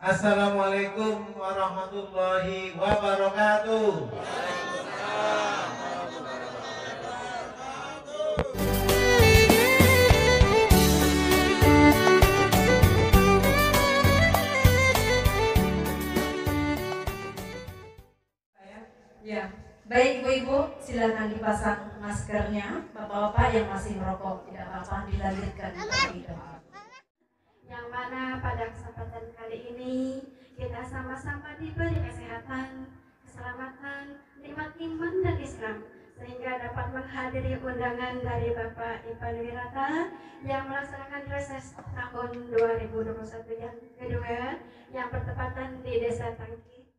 Assalamualaikum warahmatullahi wabarakatuh. Ya, baik ibu-ibu, silakan dipasang maskernya. Bapak-bapak yang masih merokok tidak apa-apa, dilanjutkan lebih dahulu. Yang mana pada kesempatan kali ini kita sama-sama diberi kesehatan, keselamatan, nikmat iman dan Islam, sehingga dapat menghadiri undangan dari Bapak Ipan Wirata yang melaksanakan reses tahun 2021 yang kedua yang bertepatan di Desa Tangki.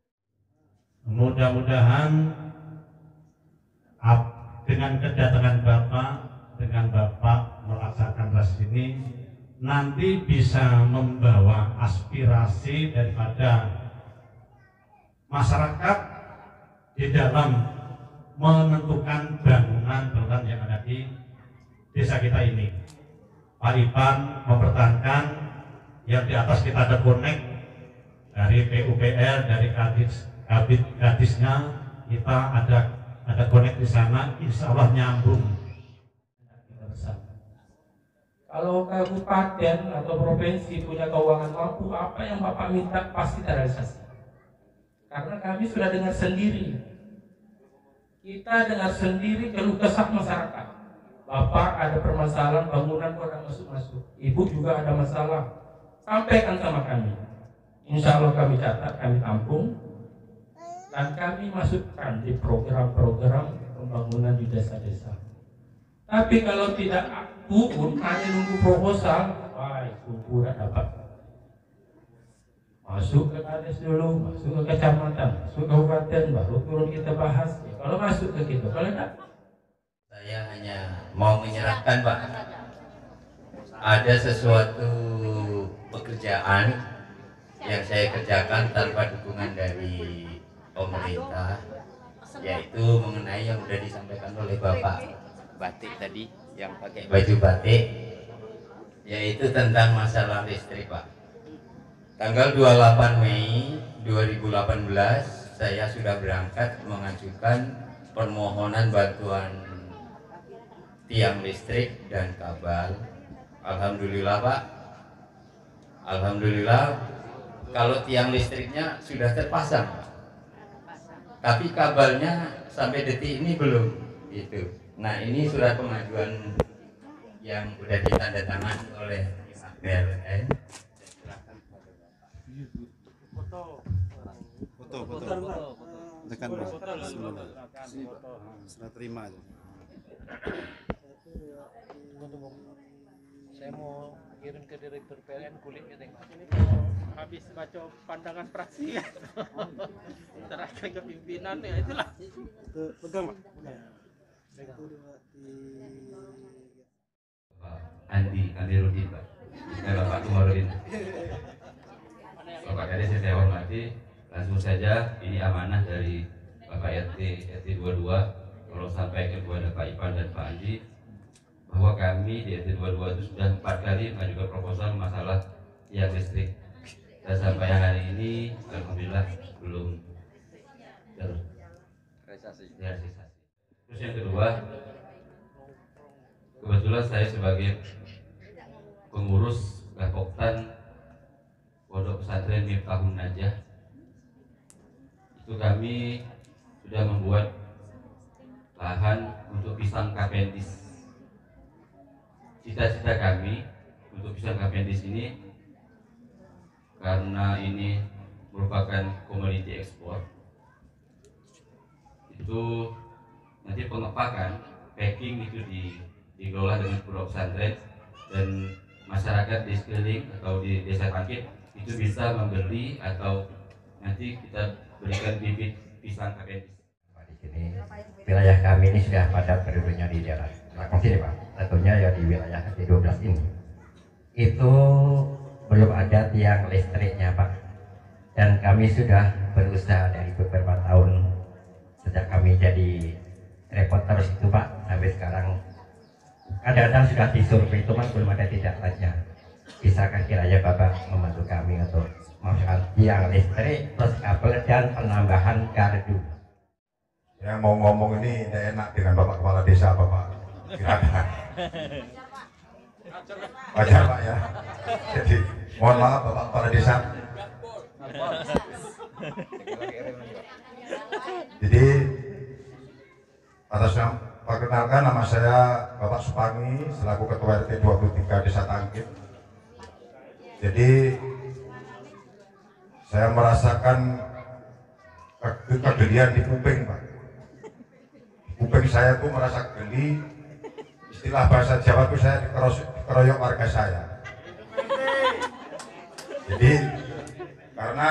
Mudah-mudahan dengan kedatangan Bapak melaksanakan reses ini nanti bisa membawa aspirasi daripada masyarakat di dalam menentukan bangunan yang ada di desa kita ini. Pak Ipan mempertahankan yang di atas kita ada konek dari PUPR, dari kadisnya kita ada konek di sana, insya Allah nyambung. Kalau kabupaten atau provinsi punya keuangan mampu, apa yang Bapak minta pasti terrealisasi. Karena kami sudah dengar sendiri, kita dengar sendiri keluh kesah masyarakat. Bapak ada permasalahan bangunan kurang masuk-masuk, Ibu juga ada masalah, sampaikan sama kami. Insya Allah kami catat, kami tampung, dan kami masukkan di program-program pembangunan di desa-desa. Tapi kalau tidak turun, hanya nunggu proposal, wah itu tidak dapat. Masuk ke kades dulu, masuk ke kecamatan, masuk ke kabupaten, baru turun kita bahas. Ya, kalau masuk ke kita, kalau tidak. Saya hanya mau menyerahkan, Pak, ada sesuatu pekerjaan yang saya kerjakan tanpa dukungan dari pemerintah, yaitu mengenai yang sudah disampaikan oleh Bapak Batik tadi, yang pakai baju batik, yaitu tentang masalah listrik, Pak. Tanggal 28 Mei 2018 saya sudah berangkat mengajukan permohonan bantuan tiang listrik dan kabel. Alhamdulillah, Pak, alhamdulillah kalau tiang listriknya sudah terpasang, Pak, tapi kabelnya sampai detik ini belum itu. Nah, ini surat pengajuan yang sudah ditandatangani oleh PLN. Foto. Tekan sudah terima aja. Saya mau kirim ke direktur PLN kulitnya tengok. Habis baca pandangan praksi ya. Serahkan ke pimpinan ya, itulah. Pegang, Pak. Andi Rudin, Pak. Bapak Kumarudin. Bapak Kades yang saya hormati, langsung saja ini amanah dari Bapak RT 22, kalau sampaikan kepada Pak Ipan dan Pak Andi, bahwa kami di RT 22 itu sudah 4 kali mengajukan proposal masalah tiang listrik, dan sampai hari ini alhamdulillah belum terrealisasi. Terus yang kedua, kebetulan saya sebagai pengurus Gapoktan Pondok Pesantren Miftahun Najah, itu kami sudah membuat lahan untuk pisang Kapendis. Cita-cita kami untuk pisang Kapendis ini, karena ini merupakan komoditi ekspor, itu nanti pengepakan, packing itu dikelola dengan pondok pesantren, dan masyarakat di sekeliling atau di desa Tangkit itu bisa membeli atau nanti kita berikan bibit pisang Kapendis. Di sini wilayah kami ini sudah padat penduduknya di daerah Lakong sini, Pak. Tentunya ya di wilayah D12 ini itu belum ada tiang listriknya, Pak. Dan kami sudah berusaha dari beberapa tahun sejak kami jadi repot terus itu, Pak, sampai sekarang kadang-kadang sudah disurvei, itu belum ada tindak lanjutnya. Bisakah kiranya Bapak membantu kami untuk melakukan tiang listrik, terus kabel dan penambahan gardu. Yang mau ngomong ini tidak enak dengan Bapak Kepala Desa, Bapak Wirata. Wajar Pak ya. Jadi mohon maaf Bapak Kepala Desa. Jadi atas nama, perkenalkan nama saya Bapak Supangi selaku Ketua RT 23 Desa Tangkit. Jadi saya merasakan kegelian di kuping Pak. Kuping saya tuh merasa geli, istilah bahasa Jawa tuh saya dikeroyok warga saya. Jadi karena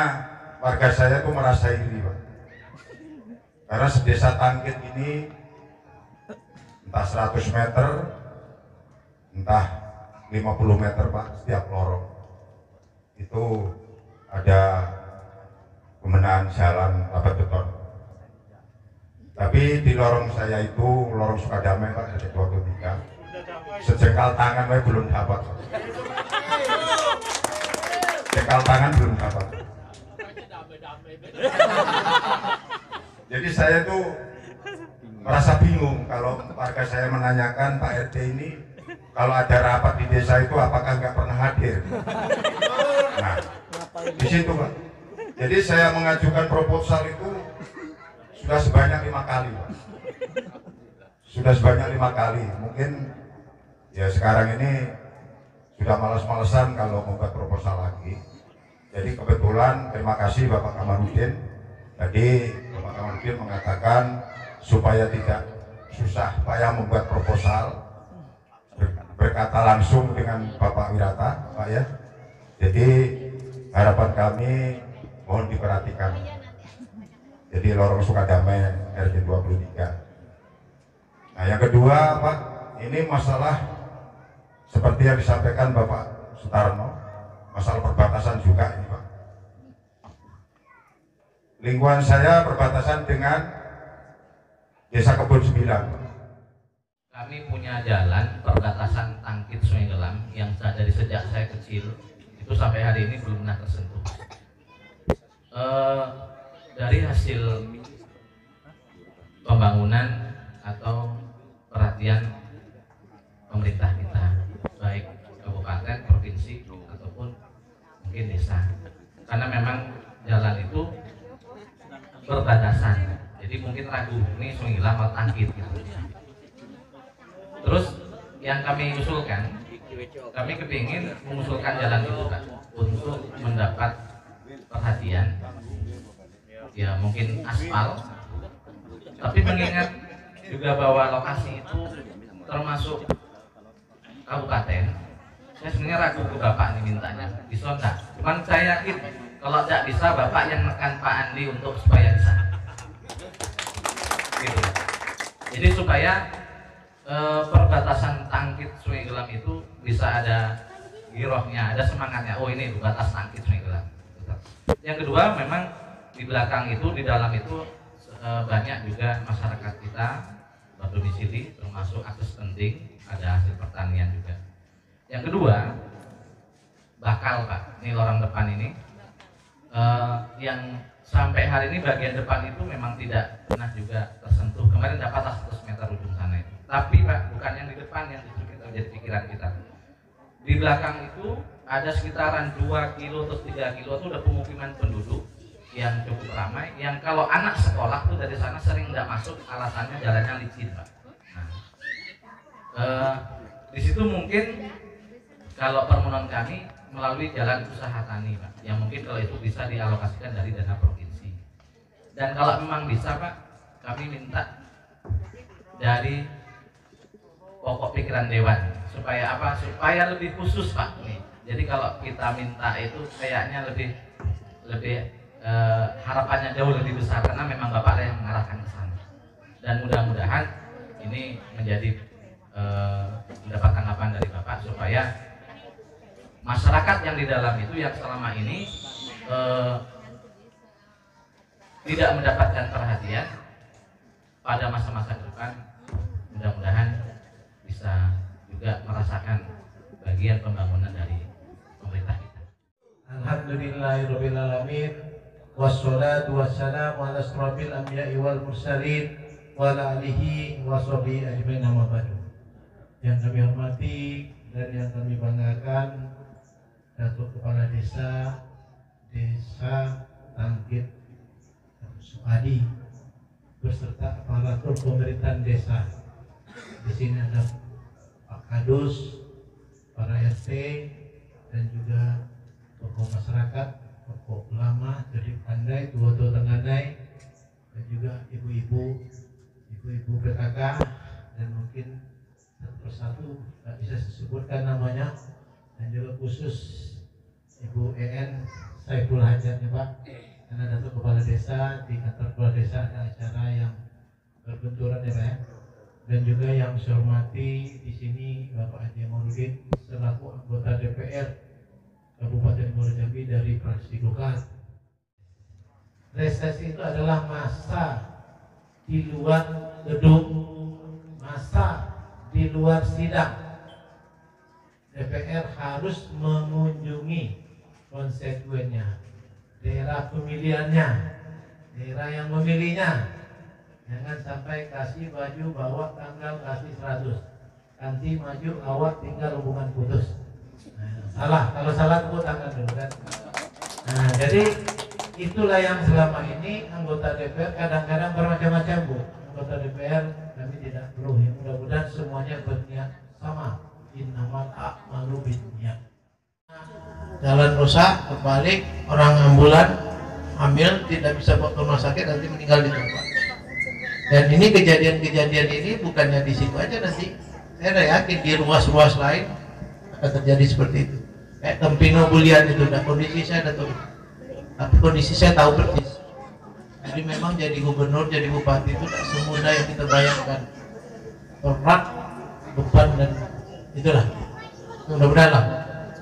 warga saya tuh merasa iri Pak. Karena sedesa Tangkit ini entah 100 meter, entah 50 meter Pak, setiap lorong itu ada pembenahan jalan rapat beton. Tapi di lorong saya itu, lorong Sukadamai Pak, ada 23, sejengkal tangan saya belum dapat. Sejengkal tangan belum dapat. Jadi saya tuh merasa bingung kalau warga saya menanyakan Pak RT ini kalau ada rapat di desa itu apakah nggak pernah hadir. Nah, di situ Pak. Jadi saya mengajukan proposal itu sudah sebanyak 5 kali Pak. Sudah sebanyak 5 kali. Mungkin ya sekarang ini sudah malas-malesan kalau membuat proposal lagi. Jadi kebetulan terima kasih Bapak Kamarudin. Tadi Bapak Kamarudin mengatakan supaya tidak susah payah membuat proposal, berkata langsung dengan Bapak Wirata Pak ya. Jadi harapan kami mohon diperhatikan. Jadi lorong Sukadamai RT 23. Nah yang kedua Pak, ini masalah seperti yang disampaikan Bapak Sutarno, masalah perbatasan juga ini Pak. Lingkungan saya perbatasan dengan Desa Kebun 9. Kami punya jalan perbatasan Tangkit Sungai Gelam yang dari sejak saya kecil itu sampai hari ini belum pernah tersentuh. Dari hasil pembangunan atau perhatian pemerintah kita, baik kabupaten, provinsi ataupun mungkin desa, karena memang jalan itu perbatasan, jadi mungkin ragu ini Sungai Gelam atau Tangkit gitu. Terus yang kami usulkan, kami kepingin mengusulkan jalan itu Kak, untuk mendapat perhatian, ya mungkin aspal, tapi mengingat juga bahwa lokasi itu termasuk kabupaten, saya sebenarnya ragu ke Bapak ini mintanya bisa enggak, cuman saya yakin kalau tidak bisa Bapak yang menekan Pak Andi untuk supaya bisa gitu. Jadi supaya perbatasan Tangkit Sungai Gelam itu bisa ada girohnya, ada semangatnya, oh ini batas Tangkit Sungai Gelam. Yang kedua memang di belakang itu, di dalam itu banyak juga masyarakat kita berdomisili, termasuk akses penting, ada hasil pertanian juga. Yang kedua, bakal Pak, ini lorong depan ini yang sampai hari ini bagian depan itu memang tidak pernah juga tersentuh. Kemarin dapat 100 meter ujung sana itu. Tapi Pak, bukan yang di depan yang justru kita jadi pikiran kita. Di belakang itu ada sekitaran 2 kilo atau 3 kilo itu udah pemukiman penduduk yang cukup ramai, yang kalau anak sekolah tuh dari sana sering nggak masuk, alasannya jalannya licin Pak. Nah, di situ mungkin kalau permohonan kami melalui jalan usaha tani Pak, yang mungkin kalau itu bisa dialokasikan dari dana provinsi. Dan kalau memang bisa Pak, kami minta dari pokok pikiran dewan supaya apa? Supaya lebih khusus Pak nih. Jadi kalau kita minta itu kayaknya lebih harapannya jauh lebih besar karena memang Bapak yang mengarahkan ke sana. Dan mudah-mudahan ini menjadi mendapat tanggapan dari Bapak supaya masyarakat yang di dalam itu yang selama ini tidak mendapatkan perhatian pada masa-masa ke depan, mudah-mudahan bisa juga merasakan bagian pembangunan dari pemerintah kita. Alhamdulillahirabbil alamin. Wassalatu wassalamu ala asrofil anbiya'i wal mursalin wa ala alihi wa sahbihi ajmain, amma ba'du. Yang kami hormati dan yang kami banggakan, Datuk Kepala Desa Tangkit Sukadi beserta aparatur pemerintahan desa. Di sini ada Pak Kadus, para RT, dan juga tokoh masyarakat, tokoh ulama, jadi pandai, tua-tua tengadai, dan juga ibu-ibu PKK, dan mungkin satu persatu tidak bisa disebutkan namanya, dan juga khusus Ibu EN Saiful Hajat ya Pak, karena Datuk Kepala Desa di kantor Kepala Desa ada acara yang berbenturan ya Pak ya. Dan juga yang saya hormati di sini Bapak Haji Mauludin selaku anggota DPR Kabupaten Muara Jambi dari fraksi Golkar. Resesi itu adalah masa di luar gedung, masa di luar sidang. DPR harus mengunjungi konstituennya, daerah pemilihannya, daerah yang memilihnya. Jangan sampai kasih baju bawa tanggal kasih 100, nanti maju awak tinggal hubungan putus. Nah, salah, kalau salah tepuk tangan dulu kan. Nah, jadi itulah yang selama ini anggota DPR kadang-kadang bermacam-macam Bu. Anggota DPR kami tidak perlu, ya mudah-mudahan semuanya berniat sama. Innamal a'malu binniyat. Jalan rusak, terbalik, orang ambulan hamil tidak bisa bawa ke rumah sakit, nanti meninggal di tempat. Dan ini kejadian-kejadian ini bukannya di situ aja, nanti saya yakin di ruas-ruas lain akan terjadi seperti itu. Kayak Tempino Bulian itu, nah kondisi saya ada tahu, tapi kondisi saya tahu persis. Jadi memang jadi gubernur, jadi bupati itu tak semudah yang kita bayangkan. Berat, beban dan itulah. Mudah-mudahan lah.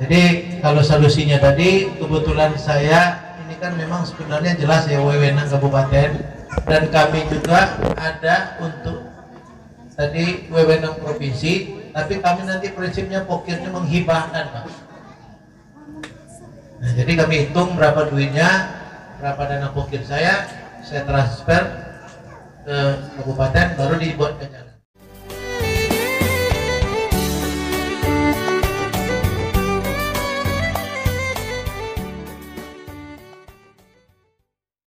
Jadi kalau solusinya tadi, kebetulan saya ini kan memang sebenarnya jelas ya wewenang kabupaten. Dan kami juga ada untuk tadi wewenang provinsi, tapi kami nanti prinsipnya pokirnya menghibahkan Pak. Nah, jadi kami hitung berapa duitnya, berapa dana pokir saya transfer ke kabupaten, baru dibuat ke jalan.